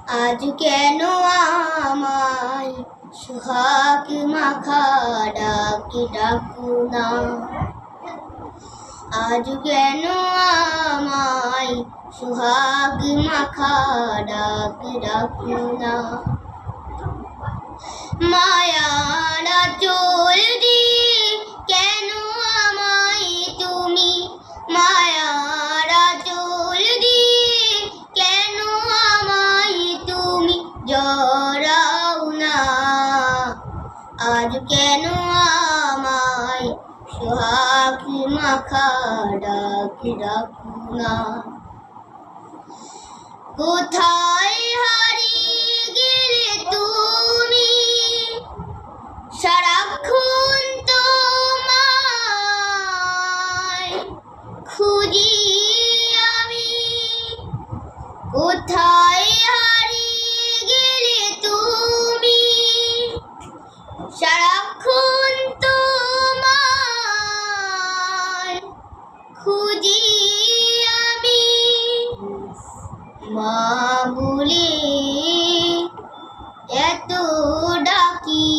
আজ কেন আমায় সোহাগ মাখা ডাক ডাকো না, আজ কেন আমায় সোহাগ মাখা ডাক ডাকো না। মায়ার আঁচল দিয়ে কেন আমায় তুমি, মায়ার আঁচল দিয়ে কেন আমায় তুমি জড়াও না। আজ কেন আমায় সোহাগ মাখা ডাক ডাকো না। কোথায় হারিয়ে গেলে তুমি, সারাক্ষণ তোমায় খুঁজি আমি। কোথায় হারিয়ে গেলে তুমি, সারাক্ষণ তোমায় খুঁজি আমি। মা বলে এত ডাকি,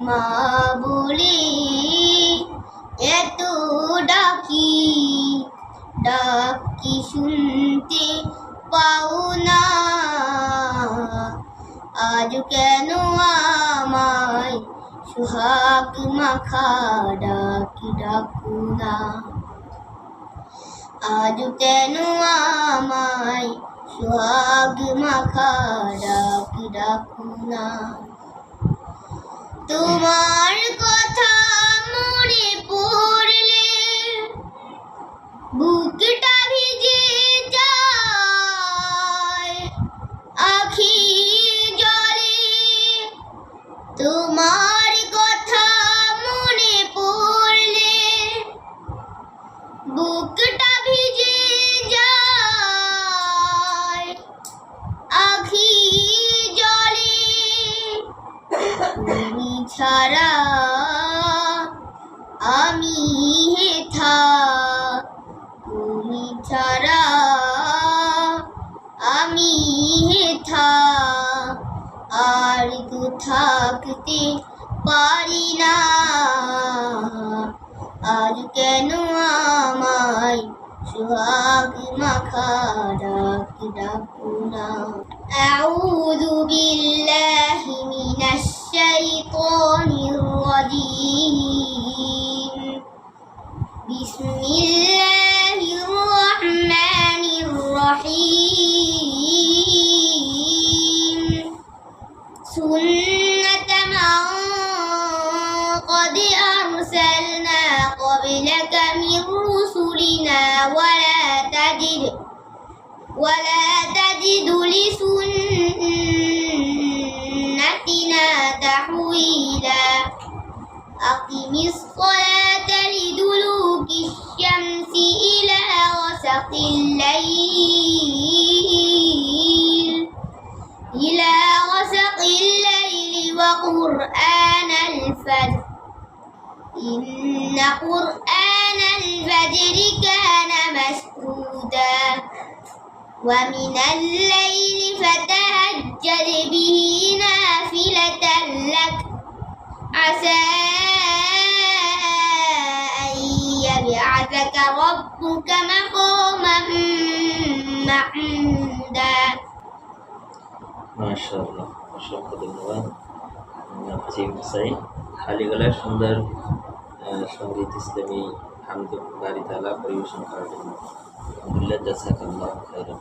মা বলে এত ডাকি, ডাক কি শুনতে পাও না। আজ কেন আমায় সোহাগ মাখা ডাক ডাকো না। আজ কেন আমায় সোহাগ মাখা ডাক ডাকো না। তোমার কথা মনে পড়লে বুকটা ভিজে যায় আখি জলে। তোমার কথা মনে পড়লে বুকটা ভিজে যায় আখি জলে। তুমি ছাড়া আমি হেথা, তুমি ছাড়া আমি হেথা, আর তো থাকতে পারি না। আজ কেন আমায় সোহাগ মাখা ডাক ডাকো না। আউযু বিল্লাহি মিনাশ শাইতানির রাজীম। বিসমিল্লাহির রহমানির রহিম। সুন্নাতা মান قد أرسلنا قبلك من رسلنا ولا تجد لسنتنا تحويلا. أقم الصلاة لدلوك الشمس إلى غسق الليل وقرآن الفجر إن قرآن الفجر كان مشهودا. ومن الليل فتهجد به نافلة لك عسى أن يبعثك ربك مقاما محمودا. মাশাআল্লাহ, অসংখ্য ধন্যবাদ নাফিস ভাই। খালি গলায় সুন্দর সঙ্গীত ইসলামী হামদ বারি তাআলা পরিবেশন করার জন্য। আলহামদুলিল্লাহ, জাযাকাল্লাহু খাইরান।